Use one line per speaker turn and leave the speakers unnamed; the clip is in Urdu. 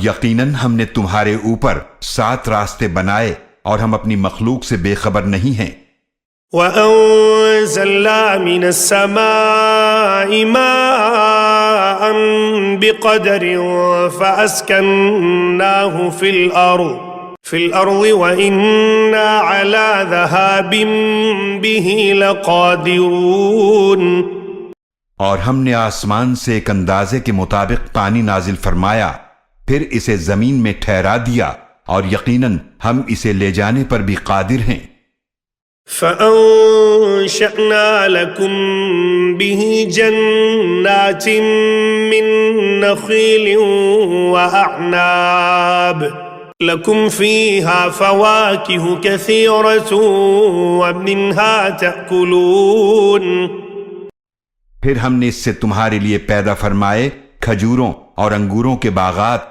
یقیناً ہم نے تمہارے اوپر 7 راستے بنائے اور ہم اپنی مخلوق سے بے خبر نہیں ہیں۔
وَأَنزَلْنَا مِنَ السَّمَاءِ مَاءً بِقَدَرٍ فَأَسْكَنَّاهُ فِي الْأَرْضِ وَإِنَّا عَلَى ذَهَابٍ بِهِ لَقَادِرُونَ۔
اور ہم نے آسمان سے ایک اندازے کے مطابق پانی نازل فرمایا، پھر اسے زمین میں ٹھہرا دیا، اور یقیناً ہم اسے لے جانے پر بھی قادر ہیں۔
فَأَنشَأْنَا لَكُم بِهِ جَنَّاتٍ مِّن نَّخِيلٍ وَأَعْنَابٍ لَكُمْ فِيهَا فَوَاكِهُ كَثِيرَةٌ وَمِنْهَا تَأْكُلُونَ۔
پھر ہم نے اس سے تمہارے لیے پیدا فرمائے کھجوروں اور انگوروں کے باغات